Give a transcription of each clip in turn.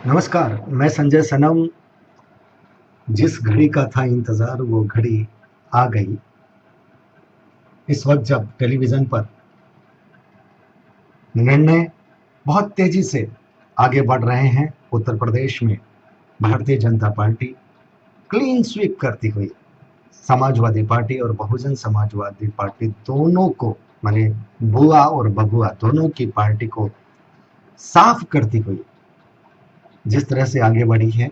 नमस्कार, मैं संजय सनम। जिस घड़ी का था इंतजार वो घड़ी आ गई। इस वक्त जब टेलीविजन पर निर्णय बहुत तेजी से आगे बढ़ रहे हैं, उत्तर प्रदेश में Bharatiya Janata party clean sweep करती हुई समाजवादी पार्टी और बहुजन समाजवादी पार्टी दोनों को, माने बुआ और बबुआ दोनों की पार्टी को साफ करती हुई जिस तरह से आगे बढ़ी है,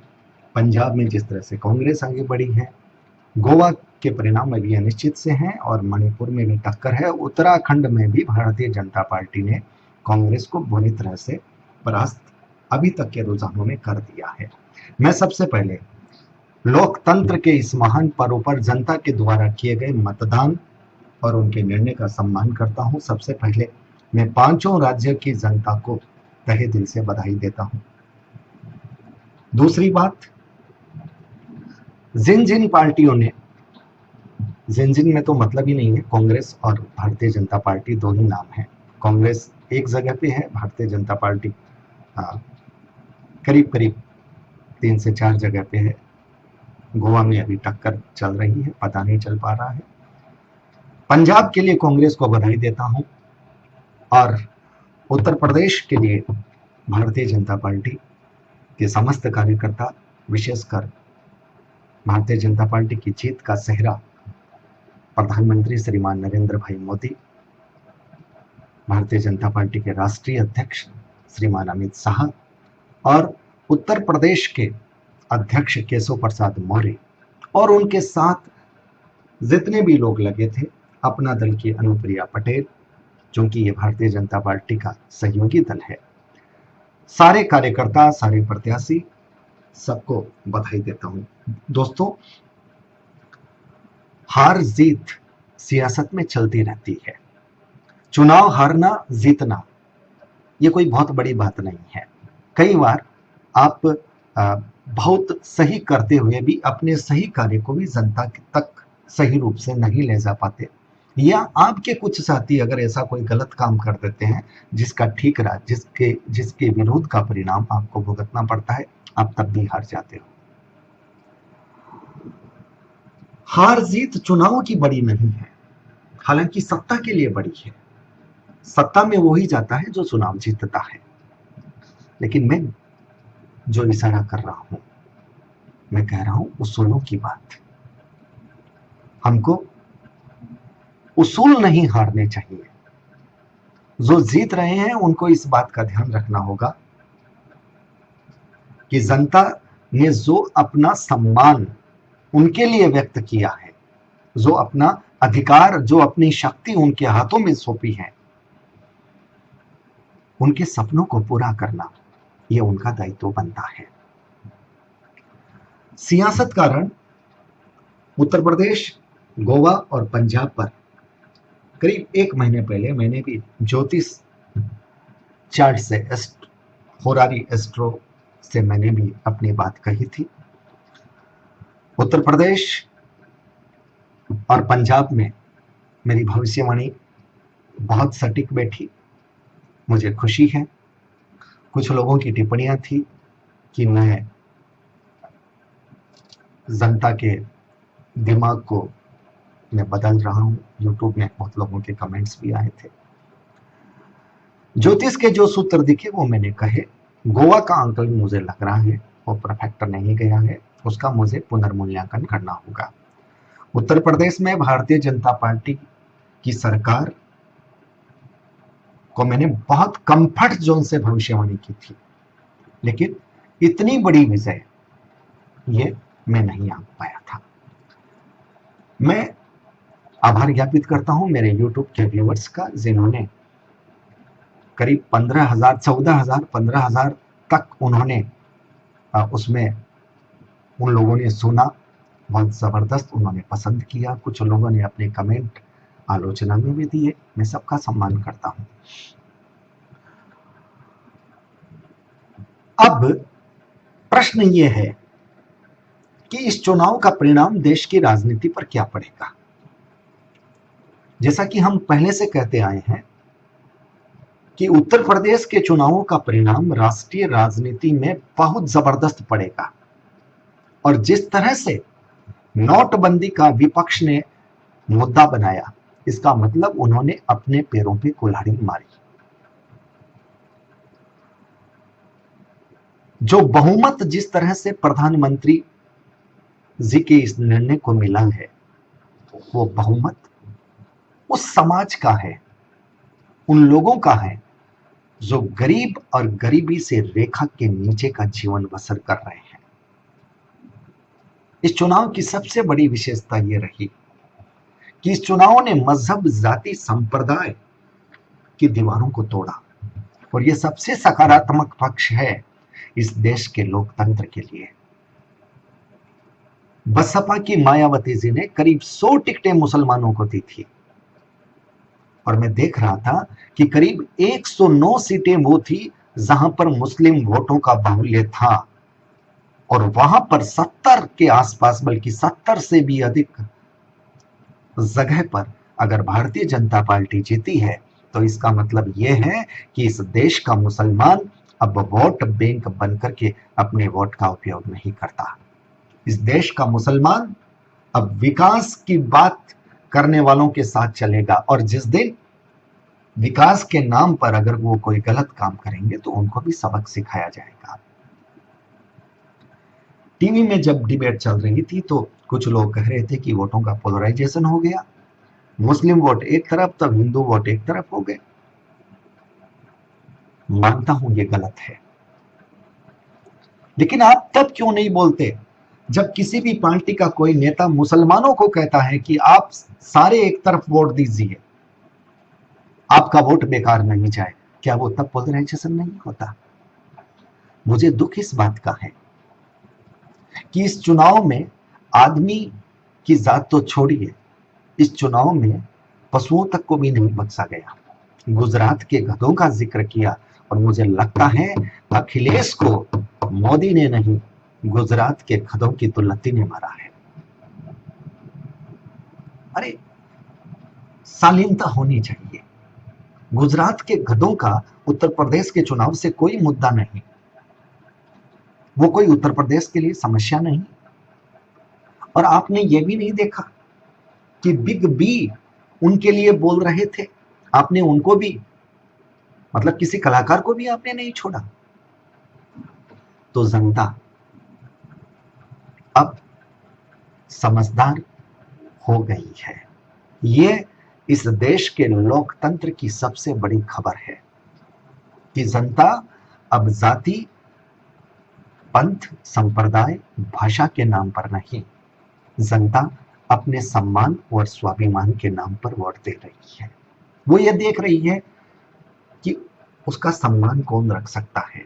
पंजाब में जिस तरह से कांग्रेस आगे बढ़ी है, गोवा के परिणाम अभी अनिश्चित से हैं और मणिपुर में भी टक्कर है। उत्तराखंड में भी भारतीय जनता पार्टी ने कांग्रेस को बुरी तरह से परास्त अभी तक के रुझानों में कर दिया है। मैं सबसे पहले लोकतंत्र के इस महान पर्व पर जनता के द्वारा किए गए मतदान और उनके निर्णय का सम्मान करता हूं। सबसे पहले मैं पांचों राज्य की जनता को तहे दिल से बधाई देता हूं। दूसरी बात, जिन जिन पार्टियों ने, जिन जिन में तो मतलब ही नहीं है, कांग्रेस और भारतीय जनता पार्टी दो ही नाम है। कांग्रेस एक जगह पे है, भारतीय जनता पार्टी करीब करीब 3 से 4 जगह पे है। गोवा में अभी टक्कर चल रही है, पता नहीं चल पा रहा है। पंजाब के लिए कांग्रेस को बधाई देता हूं और उत्तर प्रदेश के लिए भारतीय जनता पार्टी के समस्त कार्यकर्ता, विशेषकर भारतीय जनता पार्टी की जीत का सेहरा प्रधानमंत्री श्रीमान नरेंद्र भाई मोदी, भारतीय जनता पार्टी के राष्ट्रीय अध्यक्ष श्रीमान अमित शाह और उत्तर प्रदेश के अध्यक्ष केशव प्रसाद मौर्य और उनके साथ जितने भी लोग लगे थे, अपना दल की अनुप्रिया पटेल, क्योंकि ये भारतीय जनता पार्टी का सहयोगी दल है, सारे कार्यकर्ता, सारे प्रत्याशी, सबको बधाई देता हूं। दोस्तों, हार जीत सियासत में चलती रहती है। चुनाव हारना जीतना ये कोई बहुत बड़ी बात नहीं है। कई बार आप बहुत सही करते हुए भी अपने सही कार्य को भी जनता तक सही रूप से नहीं ले जा पाते, या आपके कुछ साथी अगर ऐसा कोई गलत काम कर देते हैं जिसका ठीक रहा, जिसके विरोध का परिणाम आपको भुगतना पड़ता है, आप तब भी हार जाते हो। हार जीत चुनाव की बड़ी नहीं है, हालांकि सत्ता के लिए बड़ी है। सत्ता में वो ही जाता है जो चुनाव जीतता है। लेकिन मैं जो इशारा कर रहा हूं, मैं कह रहा हूं उसूलों की बात। हमको उसूल नहीं हारने चाहिए। जो जीत रहे हैं उनको इस बात का ध्यान रखना होगा कि जनता ने जो अपना सम्मान उनके लिए व्यक्त किया है, जो अपना अधिकार, जो अपनी शक्ति उनके हाथों में सौंपी है, उनके सपनों को पूरा करना यह उनका दायित्व बनता है। सियासत का रण उत्तर प्रदेश, गोवा और पंजाब पर करीब 1 महीने पहले मैंने भी ज्योतिष चार्ट से, होरारी एस्ट्रो से मैंने भी अपनी बात कही थी। उत्तर प्रदेश और पंजाब में मेरी भविष्यवाणी बहुत सटीक बैठी, मुझे खुशी है। कुछ लोगों की टिप्पणियां थी कि मैं जनता के दिमाग को मैं बदल रहा हूं। यूट्यूब में बहुत लोगों के कमेंट्स भी आए थे। ज्योतिष के जो सूत्र दिखे वो मैंने कहे। गोवा का आंकलन मुझे लग रहा है वो परफेक्ट नहीं गया है, उसका मुझे पुनर्मूल्यांकन करना होगा। उत्तर प्रदेश में भारतीय जनता पार्टी की सरकार को मैंने बहुत कंफर्ट जोन से भविष्यवाणी की थी, लेकिन इतनी बड़ी विजय ये मैं नहीं आंक पाया था। मैं आभार ज्ञापित करता हूं मेरे यूट्यूब के व्यूअर्स का, जिन्होंने करीब 15,000, 14,000, 15,000 तक उन्होंने उसमें उन लोगों ने सुना, बहुत जबरदस्त उन्होंने पसंद किया। कुछ लोगों ने अपने कमेंट आलोचना में भी दिए, मैं सबका सम्मान करता हूं। अब प्रश्न ये है कि इस चुनाव का परिणाम देश की राजनीति पर क्या पड़ेगा। जैसा कि हम पहले से कहते आए हैं कि उत्तर प्रदेश के चुनावों का परिणाम राष्ट्रीय राजनीति में बहुत जबरदस्त पड़ेगा। और जिस तरह से नोटबंदी का विपक्ष ने मुद्दा बनाया, इसका मतलब उन्होंने अपने पैरों पे कुल्हाड़ी मारी। जो बहुमत जिस तरह से प्रधानमंत्री जी के इस निर्णय को मिला है, वो बहुमत उस समाज का है, उन लोगों का है जो गरीब और गरीबी से रेखा के नीचे का जीवन बसर कर रहे हैं। इस चुनाव की सबसे बड़ी विशेषता यह रही कि इस चुनाव ने मजहब, जाति, संप्रदाय की दीवारों को तोड़ा। और यह सबसे सकारात्मक पक्ष है इस देश के लोकतंत्र के लिए। बसपा की मायावती जी ने करीब 100 टिकटें मुसलमानों को दी थी, और मैं देख रहा था कि करीब 109 सीटें वो थी जहां पर मुस्लिम वोटों का बाहुल्य था, और वहां पर 70 के आसपास, बल्कि 70 से भी अधिक जगह पर अगर भारतीय जनता पार्टी जीती है, तो इसका मतलब यह है कि इस देश का मुसलमान अब वोट बैंक बनकर के अपने वोट का उपयोग नहीं करता। इस देश का मुसलमान अब विकास की बात करने वालों के साथ चलेगा, और जिस दिन विकास के नाम पर अगर वो कोई गलत काम करेंगे तो उनको भी सबक सिखाया जाएगा। टीवी में जब डिबेट चल रही थी तो कुछ लोग कह रहे थे कि वोटों का पोलराइजेशन हो गया, मुस्लिम वोट एक तरफ, तब हिंदू वोट एक तरफ हो गए। मानता हूं ये गलत है, लेकिन आप तब क्यों नहीं बोलते जब किसी भी पार्टी का कोई नेता मुसलमानों को कहता है कि आप सारे एक तरफ वोट दीजिए, आपका वोट बेकार नहीं जाए? क्या वो तब पोलराइजेशन नहीं होता? मुझे दुख इस बात का है कि इस चुनाव में आदमी की जात तो छोड़िए, इस चुनाव में पशुओं तक को भी नहीं बख्शा गया। गुजरात के गधों का जिक्र किया, और मुझे लगता है अखिलेश को मोदी ने नहीं, गुजरात के गधों की तो लत्ती ने मारा है। अरे शालीनता होनी चाहिए। गुजरात के गधों का उत्तर प्रदेश के चुनाव से कोई मुद्दा नहीं, वो कोई उत्तर प्रदेश के लिए समस्या नहीं। और आपने ये भी नहीं देखा कि बिग बी उनके लिए बोल रहे थे, आपने उनको भी, मतलब किसी कलाकार को भी आपने नहीं छोड़ा। तो जनता अब समझदार हो गई है। ये इस देश के लोकतंत्र की सबसे बड़ी खबर है कि जनता अब जाति, पंथ, संप्रदाय, भाषा के नाम पर नहीं, जनता अपने सम्मान और स्वाभिमान के नाम पर वोट दे रही है। वो ये देख रही है कि उसका सम्मान कौन रख सकता है।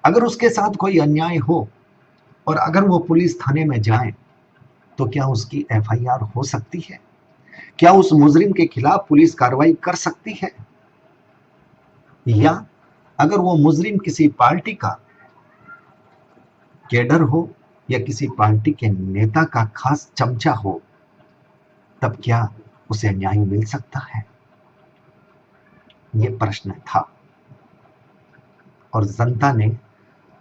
अगर उसके साथ कोई अन्याय हो और अगर वो पुलिस थाने में जाए तो क्या उसकी एफआईआर हो सकती है? क्या उस मुजरिम के खिलाफ पुलिस कार्रवाई कर सकती है? या अगर वो मुजरिम किसी पार्टी का कैडर हो या किसी पार्टी के नेता का खास चमचा हो, तब क्या उसे न्याय मिल सकता है? ये प्रश्न था, और जनता ने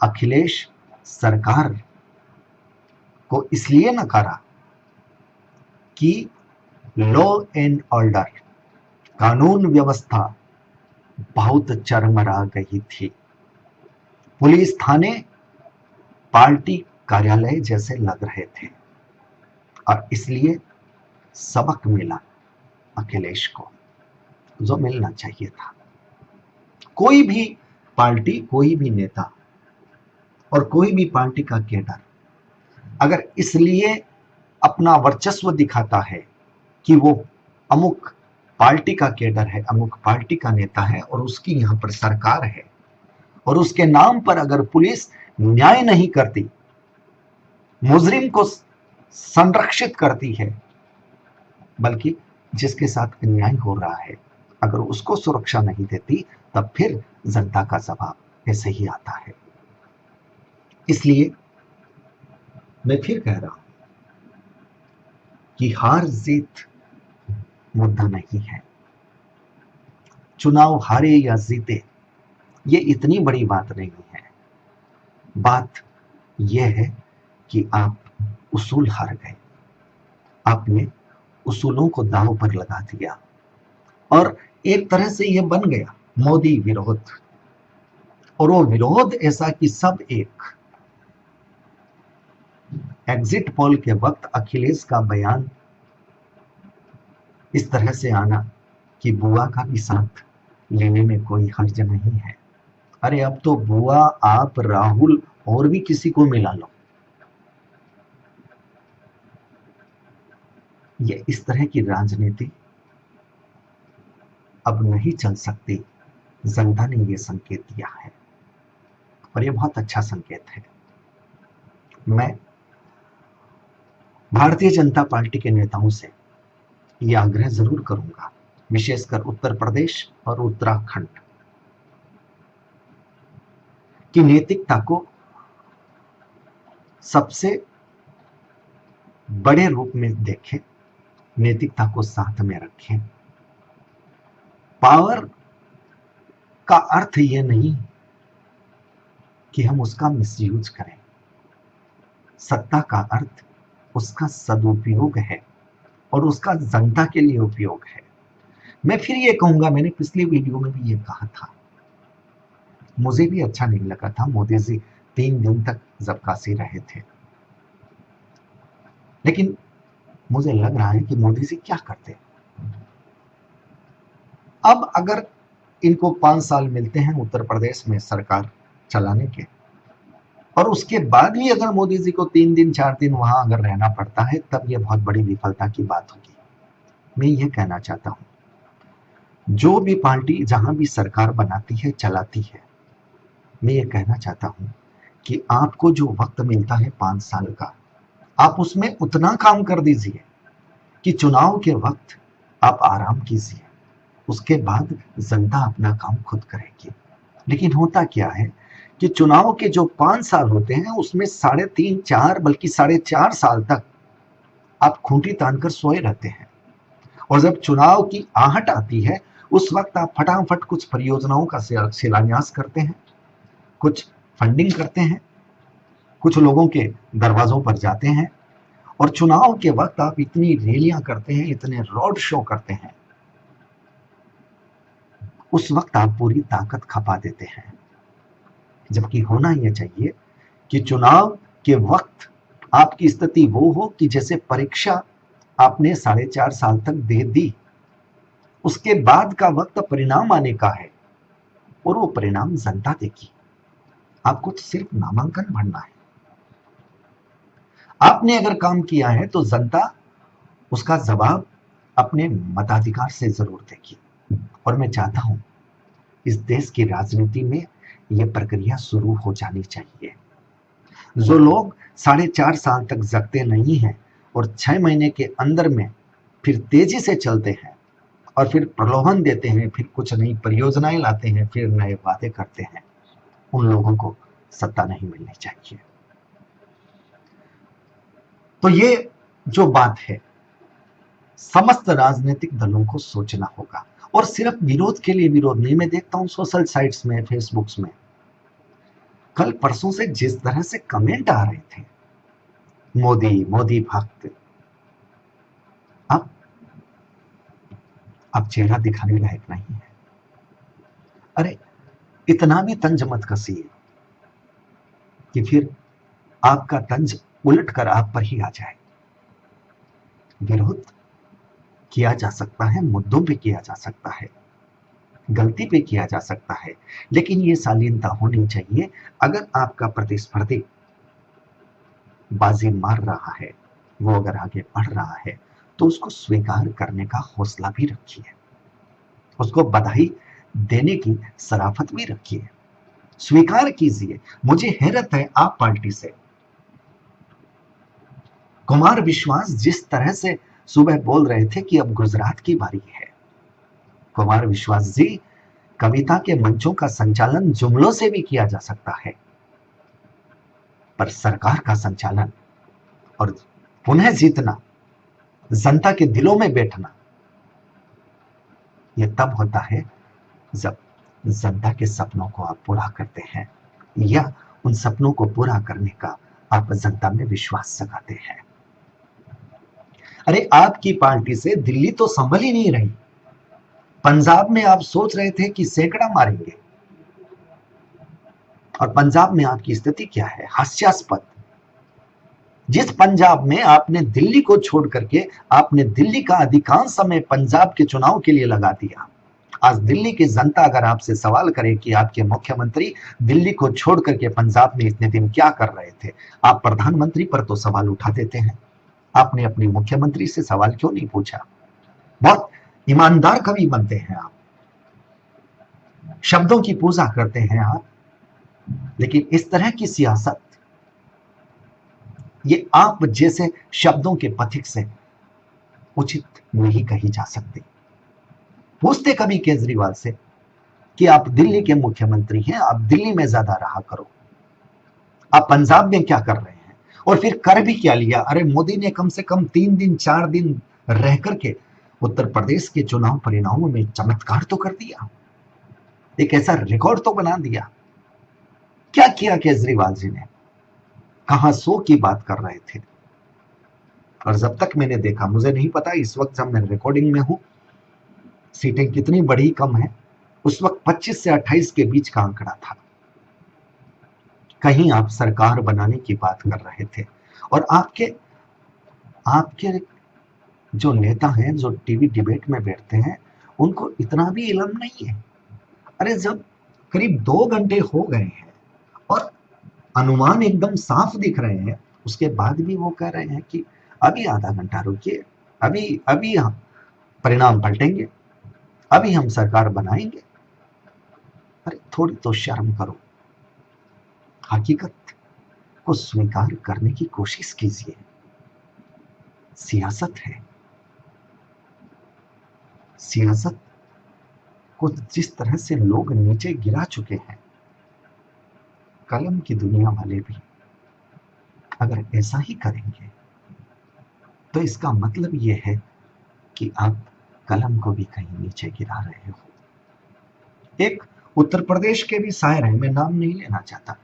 अखिलेश सरकार को इसलिए नकारा कि लॉ एंड ऑर्डर, कानून व्यवस्था बहुत चरमरा गई थी। पुलिस थाने पार्टी कार्यालय जैसे लग रहे थे, और इसलिए सबक मिला अखिलेश को, जो मिलना चाहिए था। कोई भी पार्टी, कोई भी नेता और कोई भी पार्टी का कैडर अगर इसलिए अपना वर्चस्व दिखाता है कि वो अमुक पार्टी का कैडर है, अमुक पार्टी का नेता है और उसकी यहां पर सरकार है, और उसके नाम पर अगर पुलिस न्याय नहीं करती, मुजरिम को संरक्षित करती है, बल्कि जिसके साथ अन्याय हो रहा है अगर उसको सुरक्षा नहीं देती, तब फिर जनता का जवाब ऐसे ही आता है। इसलिए मैं फिर कह रहा हूं कि हार जीत मुद्दा नहीं है। चुनाव हारे या जीते ये इतनी बड़ी बात नहीं है। बात यह है कि आप उसूल हार गए, आपने उसूलों को दांव पर लगा दिया और एक तरह से यह बन गया मोदी विरोध। और वो विरोध ऐसा कि सब एक। एग्जिट पोल के वक्त अखिलेश का बयान इस तरह से आना कि बुआ का भी साथ लेने में कोई हर्ज नहीं है। अरे अब तो बुआ, आप, राहुल और भी किसी को मिला लो। ये इस तरह की राजनीति अब नहीं चल सकती। जनता ने ये संकेत दिया है और ये बहुत अच्छा संकेत है। मैं भारतीय जनता पार्टी के नेताओं से ये आग्रह जरूर करूंगा, विशेषकर उत्तर प्रदेश और उत्तराखंड, कि नैतिकता को सबसे बड़े रूप में देखें, नैतिकता को साथ में रखें। पावर का अर्थ यह नहीं कि हम उसका मिसयूज करें। सत्ता का अर्थ उसका सदुपयोग है और उसका जनता के लिए उपयोग है। मैं फिर ये कहूंगा, मैंने पिछली वीडियो में भी ये कहा था, मुझे भी अच्छा नहीं लगा था मोदी जी 3 दिन तक जब काशी रहे थे, लेकिन मुझे लग रहा है कि मोदी जी क्या करते। अब अगर इनको 5 साल मिलते हैं उत्तर प्रदेश में सरकार चलाने के, और उसके बाद भी अगर मोदी जी को 3 दिन 4 दिन वहां अगर रहना पड़ता है, तब यह बहुत बड़ी विफलता की बात होगी। मैं ये कहना चाहता हूं, जो भी पार्टी जहां भी सरकार बनाती है, चलाती है, मैं ये कहना चाहता हूं कि आपको जो वक्त मिलता है 5 साल का, आप उसमें उतना काम कर दीजिए कि चुनाव के वक्त आप आराम कीजिए, उसके बाद जनता अपना काम खुद करेगी। लेकिन होता क्या है कि चुनाव के जो 5 साल होते हैं उसमें 3.5 4 बल्कि 4.5 साल तक आप खूंटी तानकर सोए रहते हैं, और जब चुनाव की आहट आती है उस वक्त आप फटाफट कुछ परियोजनाओं का शिलान्यास करते हैं, कुछ फंडिंग करते हैं, कुछ लोगों के दरवाजों पर जाते हैं, और चुनाव के वक्त आप इतनी रैलियां करते हैं, इतने रोड शो करते हैं, उस वक्त आप पूरी ताकत खपा देते हैं। जबकि होना यह चाहिए कि चुनाव के वक्त आपकी स्थिति वो हो कि जैसे परीक्षा आपने 4.5 साल तक दे दी, उसके बाद का वक्त परिणाम आने का है और वो परिणाम जनता देगी। आपको तो सिर्फ नामांकन भरना है। आपने अगर काम किया है तो जनता उसका जवाब अपने मताधिकार से जरूर देगी। और मैं चाहता हूं इस देश की राजनीति में यह प्रक्रिया शुरू हो जानी चाहिए। जो लोग 4.5 साल तक जगते नहीं हैं और 6 महीने के अंदर में फिर तेजी से चलते हैं और फिर प्रलोभन देते हैं, फिर कुछ नई परियोजनाएं लाते हैं, फिर नए वादे करते हैं, उन लोगों को सत्ता नहीं मिलनी चाहिए। तो ये जो बात है, समस्त राजनीतिक दलों को सोचना होगा। और सिर्फ विरोध के लिए विरोध नहीं, मैं देखता हूं सोशल साइट्स में, फेसबुक्स में, कल परसों से जिस तरह से कमेंट आ रहे थे, मोदी मोदी भक्त, अब अब चेहरा दिखाने लायक नहीं है। अरे इतना भी तंज मत कसिए कि फिर आपका तंज उलट कर आप पर ही आ जाए। विरोध किया जा सकता है, मुद्दों पे किया जा सकता है, गलती पे किया जा सकता है, लेकिन ये शालीनता होनी चाहिए। अगर आपका प्रतिस्पर्धी बाजी मार रहा है, वो अगर आगे बढ़ रहा है, तो उसको स्वीकार करने का हौसला भी रखिए, उसको बधाई देने की शराफत भी रखिए, स्वीकार कीजिए। मुझे हैरत है आप पार्टी से, कुमार विश्वास जिस तरह से सुबह बोल रहे थे कि अब गुजरात की बारी है। कुमार विश्वास जी, कविता के मंचों का संचालन जुमलों से भी किया जा सकता है, पर सरकार का संचालन और पुनः जीतना, जनता के दिलों में बैठना, यह तब होता है जब जनता के सपनों को आप पूरा करते हैं या उन सपनों को पूरा करने का आप जनता में विश्वास जगाते हैं। अरे आपकी पार्टी से दिल्ली तो संभल ही नहीं रही। पंजाब में आप सोच रहे थे कि सैकड़ा मारेंगे और पंजाब में आपकी स्थिति क्या है, हास्यास्पद। जिस पंजाब में आपने दिल्ली को छोड़ करके आपने दिल्ली का अधिकांश समय पंजाब के चुनाव के लिए लगा दिया। आज दिल्ली की जनता अगर आपसे सवाल करे कि आपके मुख्यमंत्री दिल्ली को छोड़ करके पंजाब में इतने दिन क्या कर रहे थे, आप प्रधानमंत्री पर तो सवाल उठा देते हैं। आपने अपने मुख्यमंत्री से सवाल क्यों नहीं पूछा? बहुत ईमानदार कवि बनते हैं आप, शब्दों की पूजा करते हैं आप, लेकिन इस तरह की सियासत ये आप जैसे शब्दों के पथिक से उचित नहीं कही जा सकती। पूछते कभी केजरीवाल से कि आप दिल्ली के मुख्यमंत्री हैं, आप दिल्ली में ज्यादा रहा करो, आप पंजाब में क्या कर रहे हैं? और फिर कर भी क्या लिया? अरे मोदी ने कम से कम 3 दिन 4 दिन रह करके उत्तर प्रदेश के चुनाव परिणामों में चमत्कार तो कर दिया, एक ऐसा रिकॉर्ड तो बना दिया। क्या किया केजरीवाल जी ने? कहां सो की बात कर रहे थे। और जब तक मैंने देखा, मुझे नहीं पता इस वक्त जब मैं रिकॉर्डिंग में हूं सीटें कितनी बड़ी कम है, उस वक्त 25 से 28 के बीच का आंकड़ा था। कहीं आप सरकार बनाने की बात कर रहे थे और आपके आपके जो नेता हैं जो टीवी डिबेट में बैठते हैं उनको इतना भी इल्म नहीं है। अरे जब करीब 2 घंटे हो गए हैं और अनुमान एकदम साफ दिख रहे हैं, उसके बाद भी वो कह रहे हैं कि अभी आधा घंटा रुकिए, अभी अभी हम परिणाम पलटेंगे, अभी हम सरकार बनाएंगे। अरे थोड़ी तो शर्म करो, हकीकत को स्वीकार करने की कोशिश कीजिए। सियासत है, सियासत को जिस तरह से लोग नीचे गिरा चुके हैं, कलम की दुनिया वाले भी अगर ऐसा ही करेंगे तो इसका मतलब यह है कि आप कलम को भी कहीं नीचे गिरा रहे हो। एक उत्तर प्रदेश के भी शायर हैं, मैं नाम नहीं लेना चाहता,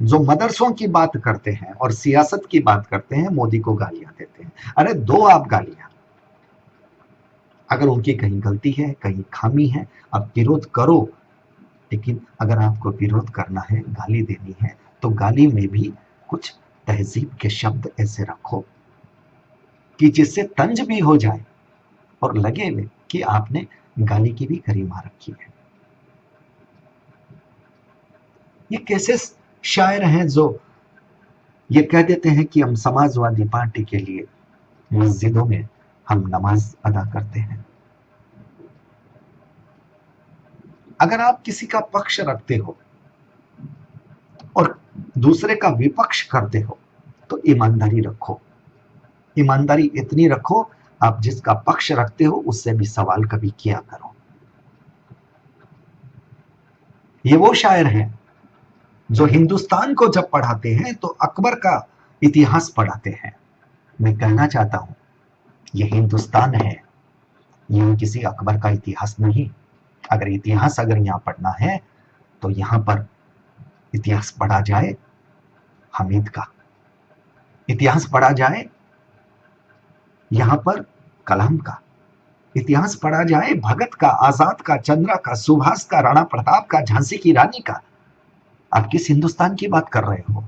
जो मदरसों की बात करते हैं और सियासत की बात करते हैं, मोदी को गालियां देते हैं। अरे दो आप गालियां, अगर उनकी कहीं गलती है, कहीं खामी है, आप विरोध करो, लेकिन अगर आपको विरोध करना है, गाली देनी है, तो गाली में भी कुछ तहजीब के शब्द ऐसे रखो कि जिससे तंज भी हो जाए और लगे कि आपने गाली की भी गरिमा रखी है। ये कैसे शायर हैं जो ये कह देते हैं कि हम समाजवादी पार्टी के लिए मस्जिदों में हम नमाज अदा करते हैं। अगर आप किसी का पक्ष रखते हो और दूसरे का विपक्ष करते हो तो ईमानदारी रखो, ईमानदारी इतनी रखो, आप जिसका पक्ष रखते हो उससे भी सवाल कभी किया करो। ये वो शायर हैं जो हिंदुस्तान को जब पढ़ाते हैं तो अकबर का इतिहास पढ़ाते हैं। मैं कहना चाहता हूं ये हिंदुस्तान है, ये किसी अकबर का इतिहास नहीं। अगर इतिहास अगर यहां पढ़ना है तो यहां पर इतिहास पढ़ा जाए हमीद का, इतिहास पढ़ा जाए यहां पर कलाम का, इतिहास पढ़ा जाए भगत का, आजाद का, चंद्रा का, सुभाष का, राणा प्रताप का, झांसी की रानी का। आप किस हिंदुस्तान की बात कर रहे हो?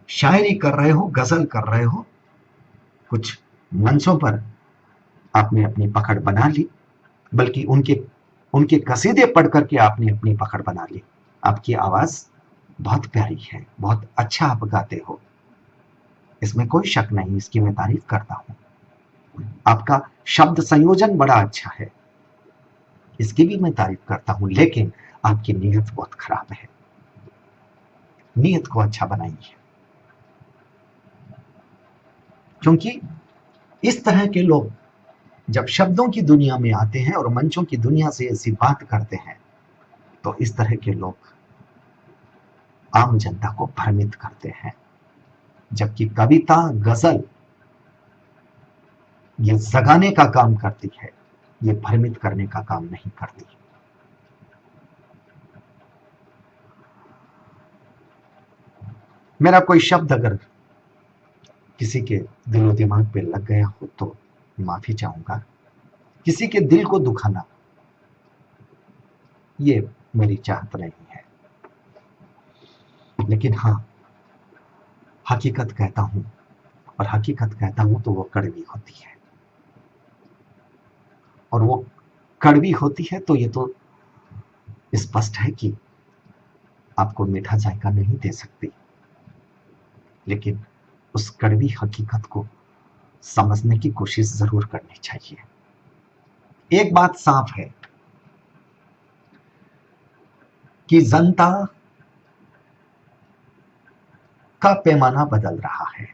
शायरी कर रहे हो, गजल कर रहे हो, कुछ मंचों पर आपने अपनी पकड़ बना ली, बल्कि उनके उनके कसीदे पढ़ करके आपने अपनी पकड़ बना ली। आपकी आवाज बहुत प्यारी है, बहुत अच्छा आप गाते हो, इसमें कोई शक नहीं, इसकी मैं तारीफ करता हूं। आपका शब्द संयोजन बड़ा अच्छा है, इसकी भी मैं तारीफ करता हूं, लेकिन आपकी नीयत बहुत खराब है। नीयत को अच्छा बनाइए, क्योंकि इस तरह के लोग जब शब्दों की दुनिया में आते हैं और मंचों की दुनिया से ऐसी बात करते हैं तो इस तरह के लोग आम जनता को भ्रमित करते हैं। जबकि कविता, गजल ये जगाने का काम करती है, ये भ्रमित करने का काम नहीं करती। मेरा कोई शब्द अगर किसी के दिलो दिमाग पे लग गया हो तो माफी चाहूंगा। किसी के दिल को दुखाना ये मेरी चाहत नहीं है, लेकिन हाँ, हकीकत कहता हूं, और हकीकत कहता हूं तो वो कड़वी होती है, और वो कड़वी होती है तो ये तो स्पष्ट है कि आपको मीठा जायका नहीं दे सकती, लेकिन उस कड़वी हकीकत को समझने की कोशिश जरूर करनी चाहिए। एक बात साफ है कि जनता का पैमाना बदल रहा है।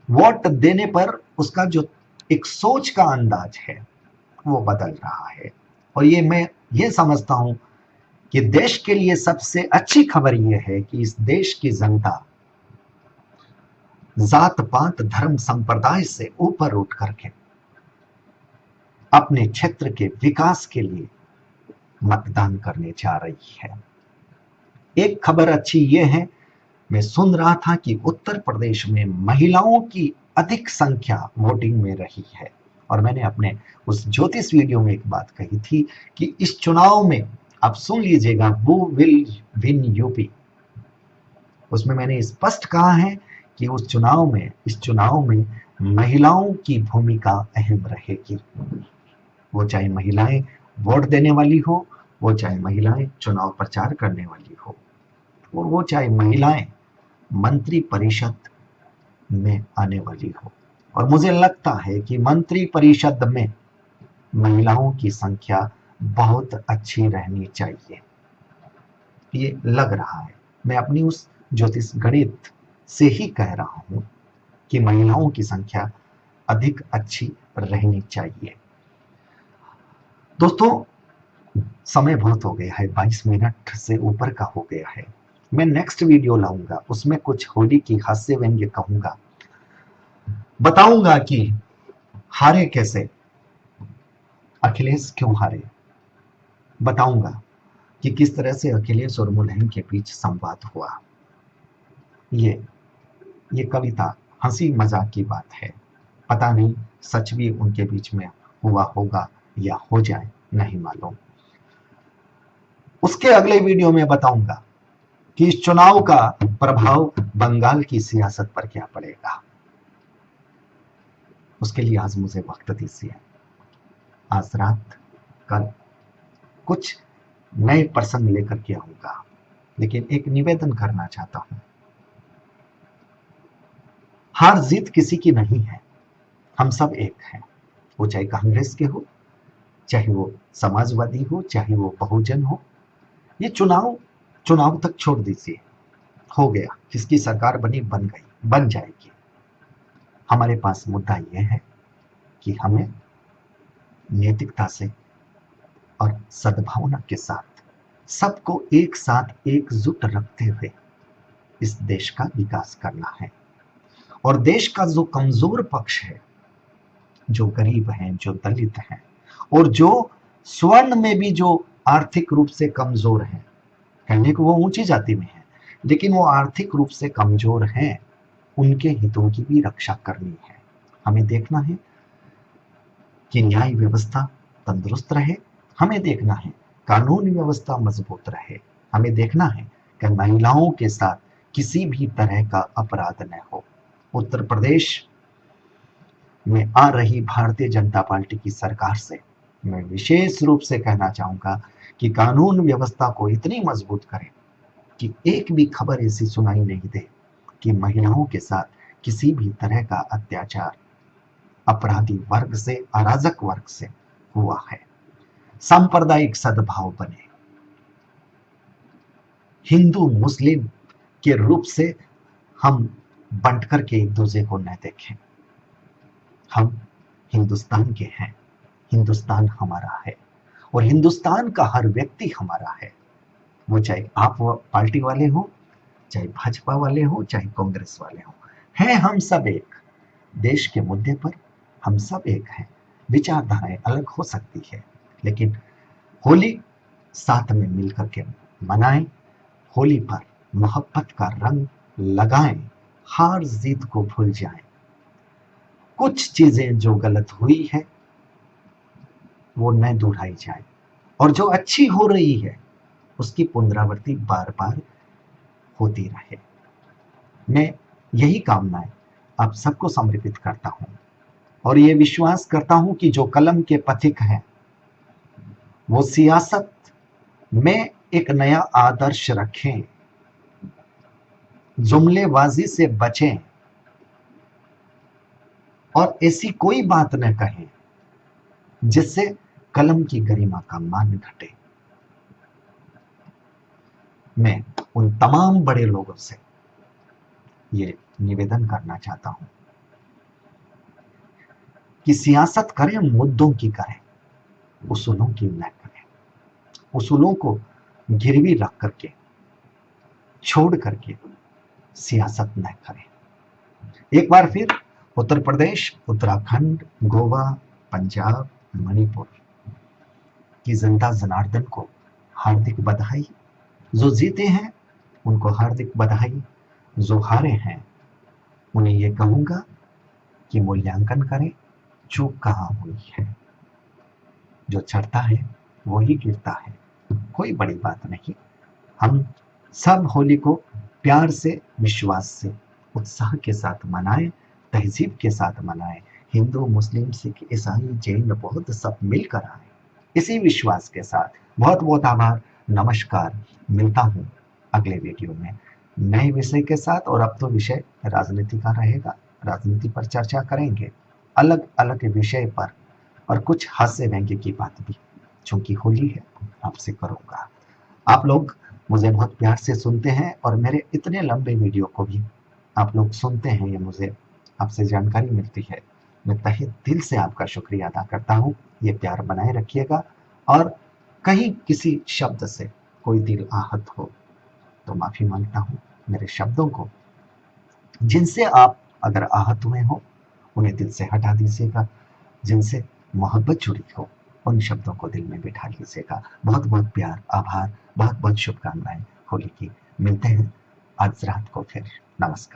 वोट देने पर उसका जो एक सोच का अंदाज है वो बदल रहा है। और ये मैं ये समझता हूं कि देश के लिए सबसे अच्छी खबर यह है कि इस देश की जनता जात पात धर्म संप्रदाय से ऊपर उठ करके अपने क्षेत्र के विकास के लिए मतदान करने जा रही है। एक खबर अच्छी यह है, मैं सुन रहा था कि उत्तर प्रदेश में महिलाओं की अधिक संख्या वोटिंग में रही है। और मैंने अपने उस ज्योतिष वीडियो में एक बात कही थी कि इस चुनाव में, आप सुन लीजिएगा, वो विल विन यूपी। उसमें मैंने स्पष्ट कहा है कि इस चुनाव में महिलाओं की भूमिका अहम रहेगी। वो चाहे महिलाएं वोट देने वाली हो, वो चाहे महिलाएं चुनाव प्रचार करने वाली हो, और वो चाहे महिलाएं मंत्री परिषद में आने वाली हो। और मुझे लगता है कि मंत्री परिषद में महिलाओं की संख्या बहुत अच्छी रहनी चाहिए, ये लग रहा है। मैं अपनी उस ज्योतिष गणित से ही कह रहा हूं कि महिलाओं की संख्या अधिक अच्छी रहनी चाहिए। दोस्तों, समय बहुत हो गया है, 22 मिनट से ऊपर का हो गया है। मैं नेक्स्ट वीडियो लाऊंगा, उसमें कुछ होली की हास्य व्यंग्य कहूंगा, बताऊंगा कि हारे कैसे, अखिलेश क्यों हारे, बताऊंगा कि किस तरह से अखिलेश और मुलायम के बीच संवाद हुआ। ये कविता हंसी मजाक की बात है, पता नहीं सच भी उनके बीच में हुआ होगा या हो जाए, नहीं मालूम। उसके अगले वीडियो में बताऊंगा कि इस चुनाव का प्रभाव बंगाल की सियासत पर क्या पड़ेगा। उसके लिए आज मुझे वक्त दीजिए, आज रात कल कुछ नए प्रसंग लेकर के आऊंगा, लेकिन एक निवेदन करना चाहता हूं। हार जीत किसी की नहीं है, हम सब एक हैं। वो चाहे कांग्रेस के हो, चाहे वो समाजवादी हो, चाहे वो बहुजन हो। ये चुनाव तक छोड़ दीजिए, हो गया, किसकी सरकार बनी बन गई, बन जाएगी। हमारे पास मुद्दा यह है कि हमें नैतिकता से और सद्भावना के साथ सबको एक साथ एकजुट रखते हुए इस देश का विकास करना है। और देश का जो कमजोर पक्ष है, जो गरीब हैं, जो दलित हैं, और जो स्वर्ण में भी जो आर्थिक रूप से कमजोर हैं, कहने को वो ऊंची जाति में है, लेकिन वो आर्थिक रूप से कमजोर हैं, उनके हितों की भी रक्षा करनी है। हमें देखना है कि न्याय व्यवस्था तंदुरुस्त रहे, हमें देखना है कानून व्यवस्था मजबूत रहे, हमें देखना है कि महिलाओं के साथ किसी भी तरह का अपराध न हो। उत्तर प्रदेश में आ रही भारतीय जनता पार्टी की सरकार से मैं विशेष रूप से कहना चाहूंगा कि कानून व्यवस्था को इतनी मजबूत करें कि एक भी खबर ऐसी सुनाई नहीं दे कि महिलाओं के साथ किसी भी तरह का अत्याचार अपराधी वर्ग से, अराजक वर्ग से हुआ है। सांप्रदायिक सद्भाव बने, हिंदू मुस्लिम के रूप से हम बंट करके एक दूसरे को न देखें। हम हिंदुस्तान के हैं, हिंदुस्तान हमारा है, और हिंदुस्तान का हर व्यक्ति हमारा है। वो चाहे आप पार्टी वाले हो, चाहे भाजपा वाले हो, चाहे कांग्रेस वाले हो, हैं हम सब एक। देश के मुद्दे पर हम सब एक हैं। विचारधाराएं अलग हो सकती है, लेकिन होली साथ में मिलकर के मनाएं। होली पर मोहब्बत का रंग लगाएं। हार जीत को भूल जाएं। कुछ चीजें जो गलत हुई है वो न दोहराई जाए, और जो अच्छी हो रही है उसकी पुनरावृत्ति बार बार होती रहे। मैं यही कामनाएं आप सबको समर्पित करता हूं, और ये विश्वास करता हूं कि जो कलम के पथिक हैं वो सियासत में एक नया आदर्श रखें, जुमलेबाजी से बचें और ऐसी कोई बात न कहें जिससे कलम की गरिमा का मान घटे। मैं उन तमाम बड़े लोगों से ये निवेदन करना चाहता हूं कि सियासत करें, मुद्दों की करें, उसूलों की न करें। उसूलों को गिरवी रख करके, छोड़ करके सियासत न करें। एक बार फिर उत्तर प्रदेश, उत्तराखंड, गोवा, पंजाब, मणिपुर की जनता जनार्दन को हार्दिक बधाई। जो जीते हैं उनको हार्दिक बधाई, जो हारे हैं उन्हें ये कहूंगा कि मूल्यांकन करें, चूक कहाँ हुई है। जो चढ़ता है वही गिरता है, कोई बड़ी बात नहीं। हम सब होली को प्यार से, विश्वास से, उत्साह के साथ मनाएं, तहजीब के साथ मनाएं। हिंदू, मुस्लिम, सिख, ईसाई, जैन, बौद्ध सब मिलकर आए इसी विश्वास के साथ। बहुत बहुत आभार, नमस्कार। मिलता हूँ अगले वीडियो में नए विषय के साथ। और अब तो विषय राजनीति का रहेगा, राजनीति पर चर्चा करेंगे, अलग अलग विषय पर, और कुछ हास्य व्यंग्य की बात भी, चूंकि होली है, आपसे करूंगा। आप लोग मुझे बहुत प्यार से सुनते हैं और मेरे इतने लंबे वीडियो को भी आप लोग सुनते हैं, ये मुझे आपसे जानकारी मिलती है। मैं तहे दिल से आपका शुक्रिया अदा करता हूँ। ये प्यार बनाए रखिएगा, और कहीं किसी शब्द से कोई दिल आहत हो तो माफी मांगता हूँ। मेरे शब्दों को, जिनसे आप अगर आहत हुए हो, उन्हें दिल से हटा दीजिएगा। जिनसे मोहब्बत जुड़ी हो उन शब्दों को दिल में बिठा लीजिएगा। बहुत बहुत प्यार, आभार, बहुत बहुत शुभकामनाएं होली की। मिलते हैं आज रात को फिर। नमस्कार।